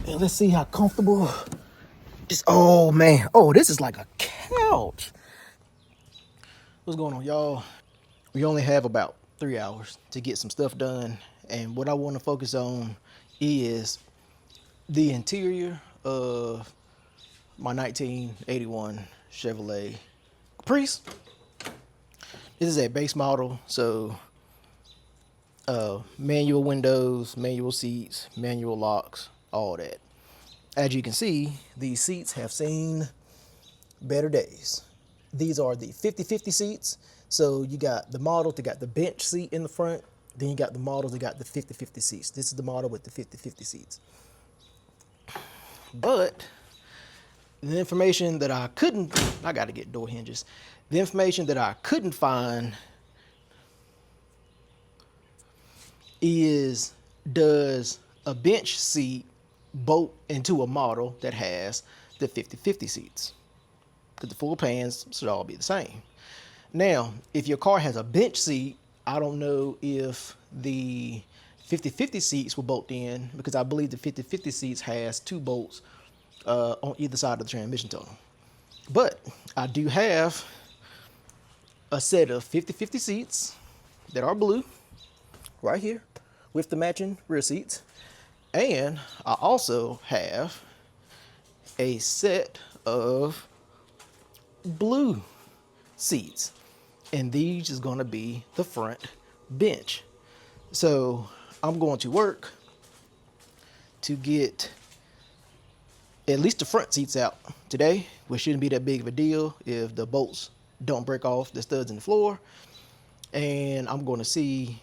And let's see how comfortable this. Oh man, oh, this is like a couch. What's going on, y'all? We only have about 3 hours to get some stuff done, and what I want to focus on is the interior of my 1981 Chevrolet Caprice. This is a base model, so manual windows, manual seats, manual locks, all that. As you can see, these seats have seen better days. These are the 50-50 seats. So you got the model that got the bench seat in the front, then you got the model that got the 50-50 seats. This is the model with the 50-50 seats. But the information that I got to get door hinges. The information that I couldn't find is, does a bench seat bolt into a model that has the 50-50 seats? Because the full pans should all be the same. Now, if your car has a bench seat, I don't know if the 50-50 seats will bolt in, because I believe the 50-50 seats has 2 bolts on either side of the transmission tunnel. But I do have a set of 50-50 seats that are blue right here with the matching rear seats. And I also have a set of blue seats, and these is going to be the front bench. So I'm going to work to get at least the front seats out today, which shouldn't be that big of a deal if the bolts don't break off the studs in the floor. And I'm going to see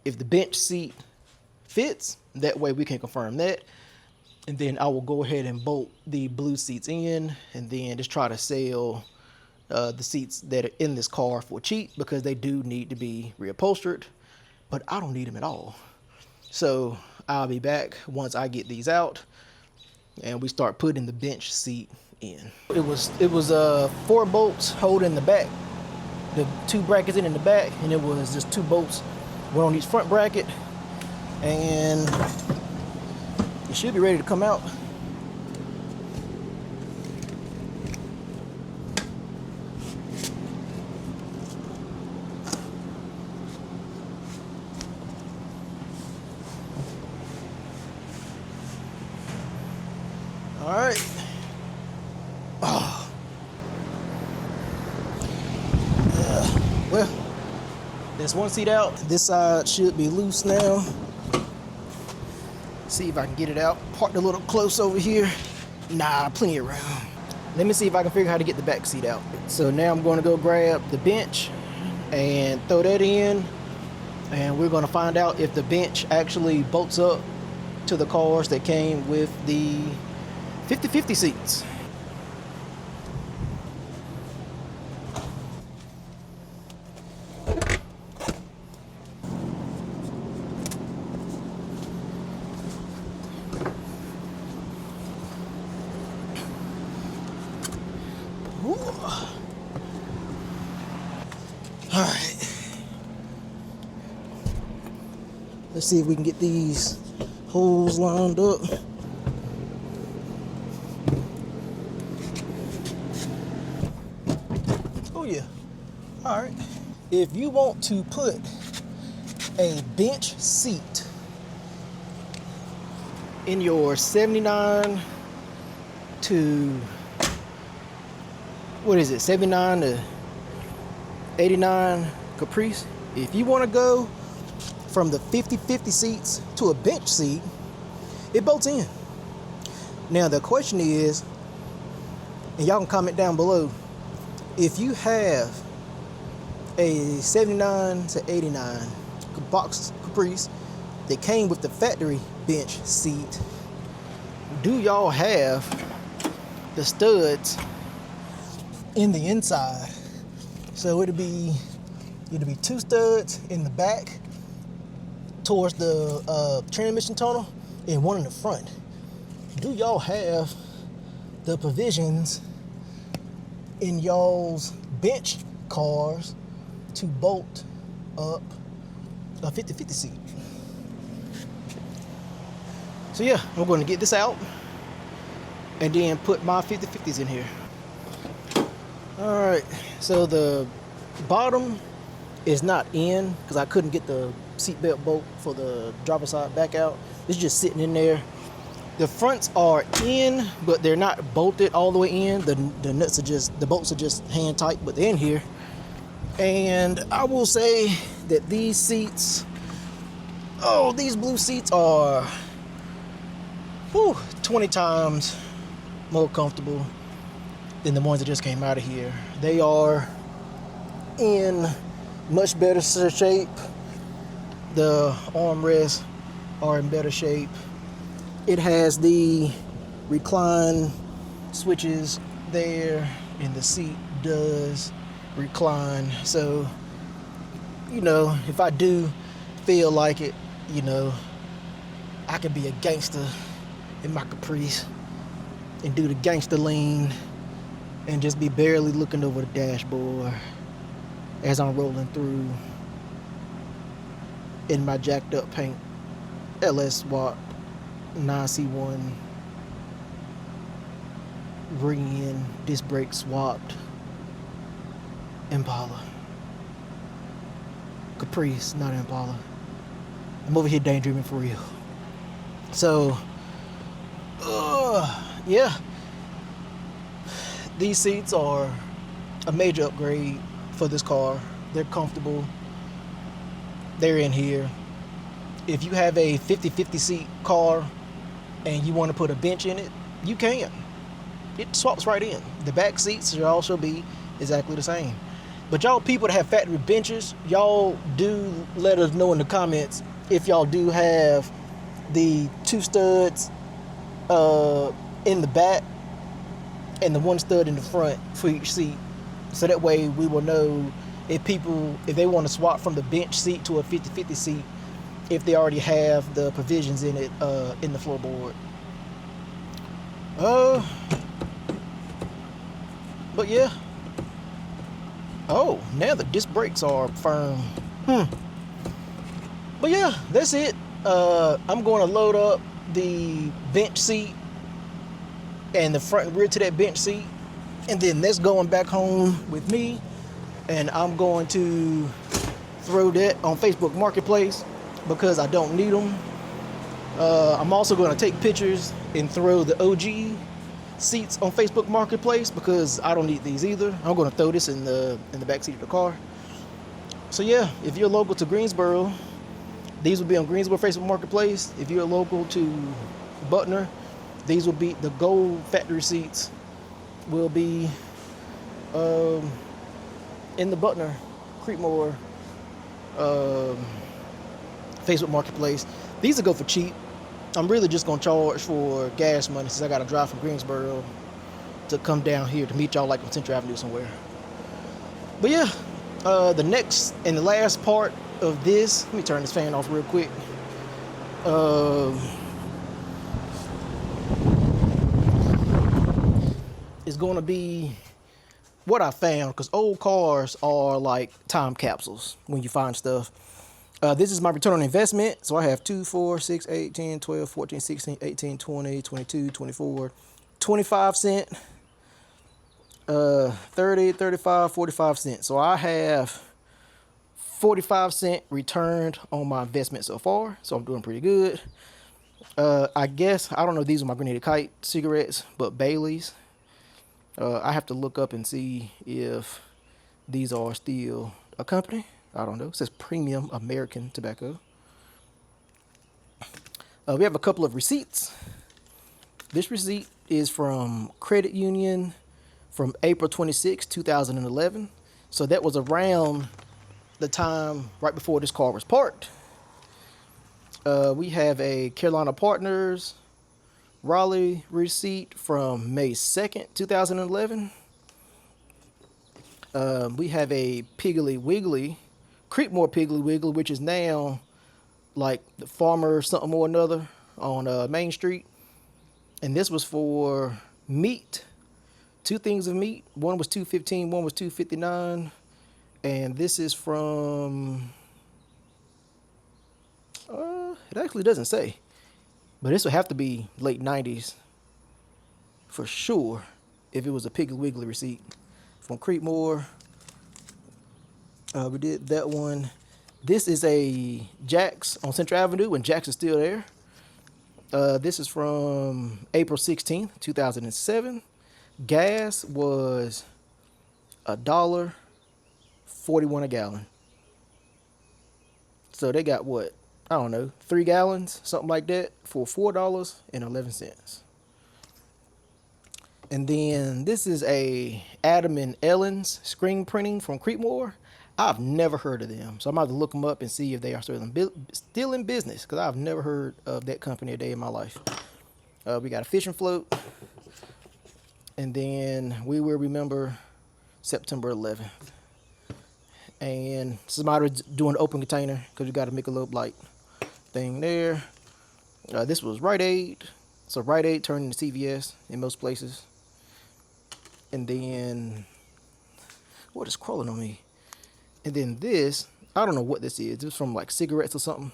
if the bench seat fits. That way we can confirm that. And then I will go ahead and bolt the blue seats in, and then just try to sell the seats that are in this car for cheap, because they do need to be reupholstered, but I don't need them at all. So I'll be back once I get these out and we start putting the bench seat in. It was 4 bolts holding the back, the 2 brackets in the back, and it was just 2 bolts, one on each front bracket, and it should be ready to come out. All right. Well, there's one seat out. This side should be loose now. See if I can get it out. Parked a little close over here. Nah, plenty of room. Let me see if I can figure out how to get the back seat out. So now I'm going to go grab the bench and throw that in, and we're going to find out if the bench actually bolts up to the cars that came with the 50-50 seats. All right. Let's see if we can get these holes lined up. Oh yeah. All right. If you want to put a bench seat in your 79 to, what is it, 79 to 89 Caprice, if you want to go from the 50-50 seats to a bench seat, it bolts in. Now the question is, and y'all can comment down below, if you have a 79 to 89 box Caprice that came with the factory bench seat, do y'all have the studs in the inside? So it'll be 2 studs in the back towards the transmission tunnel and 1 in the front. Do y'all have the provisions in y'all's bench cars to bolt up a 50-50 seat? So yeah, I'm going to get this out and then put my 50/50s in here. All right, so the bottom is not in because I couldn't get the seatbelt bolt for the driver's side back out. It's just sitting in there. The fronts are in, but they're not bolted all the way in. The nuts are just, the bolts are just hand tight, but they're in here. And I will say that these seats, oh, these blue seats are 20 times more comfortable than the ones that just came out of here. They are in much better shape. The armrests are in better shape. It has the recline switches there, and the seat does recline. So, you know, if I do feel like it, you know, I can be a gangster in my Caprice and do the gangster lean and just be barely looking over the dashboard as I'm rolling through in my jacked up paint LS swap 9C1 ring-in disc brake swapped Impala. Caprice, not Impala. I'm over here daydreaming for real. So, yeah. These seats are a major upgrade for this car. They're comfortable. They're in here. If you have a 50/50 seat car and you want to put a bench in it, you can. It swaps right in. The back seats should also be exactly the same. But y'all people that have factory benches, y'all do let us know in the comments if y'all do have the two studs in the back and the one stud in the front for each seat. So that way we will know if they want to swap from the bench seat to a 50/50 seat, if they already have the provisions in it in the floorboard. But yeah. Oh, now the disc brakes are firm. But yeah, that's it. I'm going to load up the bench seat and the front and rear to that bench seat, and then that's going back home with me, and I'm going to throw that on Facebook Marketplace because I don't need them. I'm also going to take pictures and throw the OG seats on Facebook Marketplace because I don't need these either. I'm going to throw this in the back seat of the car. So yeah, if you're local to Greensboro, these will be on Greensboro Facebook Marketplace. If you're local to Butner, these will be the gold factory seats will be in the Butner Creekmore Facebook Marketplace. These will go for cheap. I'm really just gonna charge for gas money since I gotta drive from Greensboro to come down here to meet y'all like on Central Avenue somewhere. But yeah, the next and the last part of this, let me turn this fan off real quick. Is going to be what I found, because old cars are like time capsules when you find stuff. This is my return on investment. So I have 2, 4, 6, 8, 10, 12, 14, 16, 18, 20, 22, 24, 25 cent, 30, 35, 45 cents. So I have 45 cent returned on my investment so far. So I'm doing pretty good. I guess, I don't know if these are my Grenadier Kite cigarettes, but Bailey's. I have to look up and see if these are still a company. I don't know. It says Premium American Tobacco. We have a couple of receipts. This receipt is from Credit Union from April 26, 2011. So that was around the time right before this car was parked. We have a Carolina Partners Raleigh receipt from May 2nd, 2011. We have a Piggly Wiggly, Creekmore Piggly Wiggly, which is now like the Farmer something or another on Main Street. And this was for meat, 2 things of meat. One was $2.15, one was $2.59. And this is from, it actually doesn't say. But this would have to be late 90s for sure if it was a Piggly Wiggly receipt. From Creekmore, we did that one. This is a Jack's on Central Avenue when Jack's is still there. This is from April 16th, 2007. Gas was $1.41 a gallon. So they got what? I don't know, 3 gallons, something like that, for $4.11. And then this is a Adam and Ellen's screen printing from Creekmore. I've never heard of them, so I'm about to look them up and see if they are still in business, because I've never heard of that company a day in my life. We got a fishing float, and then we will remember September 11th. And somebody doing open container, because you got to make a little light thing there. This was Rite Aid, so Rite Aid turned into CVS in most places. And then what is crawling on me? And then this, I don't know what this is. This is from like cigarettes or something.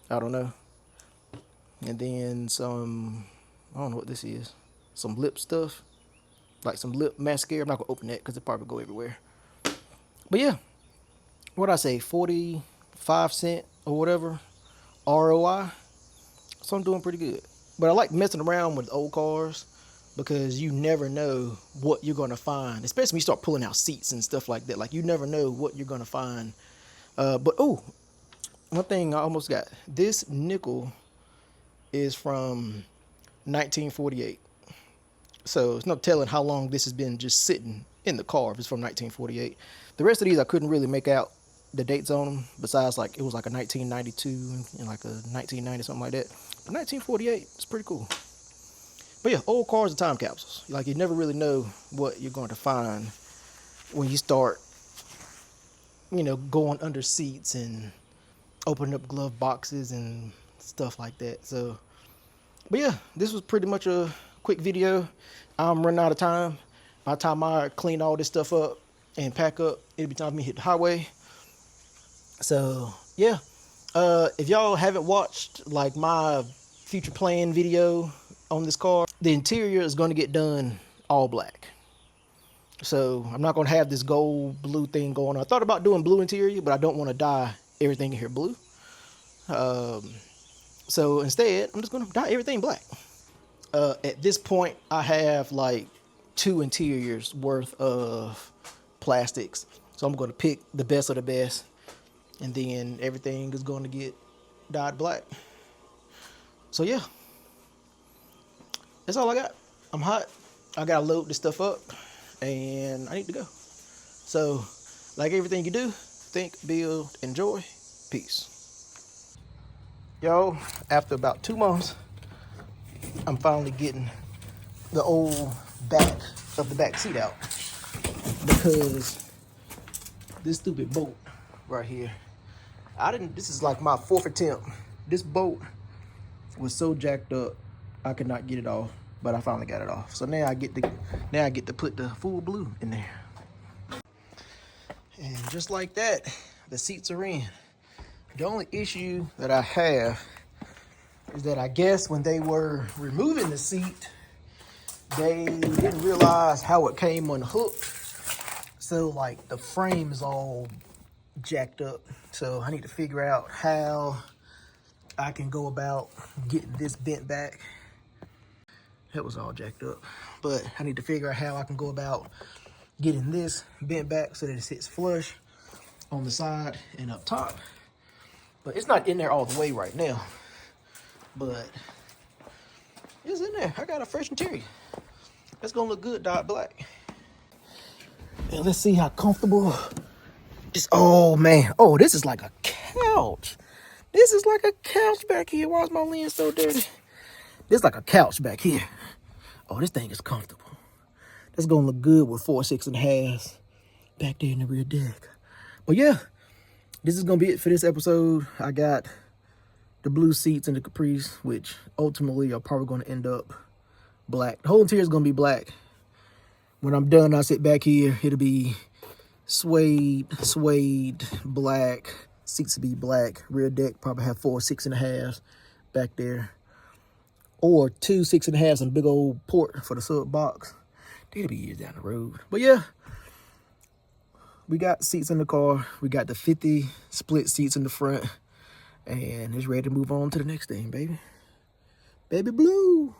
I don't know. And then some, I don't know what this is. Some lip stuff. Like some lip mascara. I'm not going to open that because it probably go everywhere. But yeah. What I say, 45 cent or whatever. ROI. So I'm doing pretty good. But I like messing around with old cars, because you never know what you're going to find, especially when you start pulling out seats and stuff like that. Like, you never know what you're going to find. But, oh, one thing I almost got. This nickel is from 1948. So, it's no telling how long this has been just sitting in the car if it's from 1948. The rest of these, I couldn't really make out the dates on them, besides, like, it was like a 1992 and like a 1990, something like that. But 1948, it's pretty cool. But yeah, old cars are time capsules. Like, you never really know what you're going to find when you start, going under seats and opening up glove boxes and stuff like that. So, but yeah, this was pretty much a quick video. I'm running out of time. By the time I clean all this stuff up and pack up, it'll be time for me to hit the highway. So, yeah. If y'all haven't watched, like, my future plan video on this car, the interior is going to get done all black. So I'm not going to have this gold blue thing going on. I thought about doing blue interior, but I don't want to dye everything in here blue. So instead, I'm just going to dye everything black. At this point, I have like 2 interiors worth of plastics. So I'm going to pick the best of the best, and then everything is going to get dyed black. So yeah. That's all I got. I'm hot. I gotta load this stuff up, and I need to go. So, like everything you do, think, build, enjoy. Peace. Yo, after about 2 months, I'm finally getting the old back of the back seat out, because this stupid bolt right here, this is like my 4th attempt. This bolt was so jacked up, I could not get it off, but I finally got it off. So now I get to put the full blue in there. And just like that, the seats are in. The only issue that I have is that I guess when they were removing the seat, they didn't realize how it came unhooked. So like the frame is all jacked up. So I need to figure out how I can go about getting this bent back. That was all jacked up. But I need to figure out how I can go about getting this bent back so that it sits flush on the side and up top. But it's not in there all the way right now. But it's in there. I got a fresh interior. That's gonna look good, dyed black. And let's see how comfortable this, oh man. Oh, this is like a couch. This is like a couch back here. Why is my lens so dirty? This is like a couch back here. Oh, this thing is comfortable. That's gonna look good with 4 6.5s back there in the rear deck. But yeah, this is gonna be it for this episode. I got the blue seats and the Caprice, which ultimately are probably gonna end up black. The whole interior is gonna be black. When I'm done, I sit back here, it'll be suede, black. Seats will be black. Rear deck probably have 4 6.5s back there. or 2 6.5s and a big old port for the sub box. That'll be years down the road. But yeah, we got seats in the car. We got the 50 split seats in the front. And it's ready to move on to the next thing, baby. Baby blue.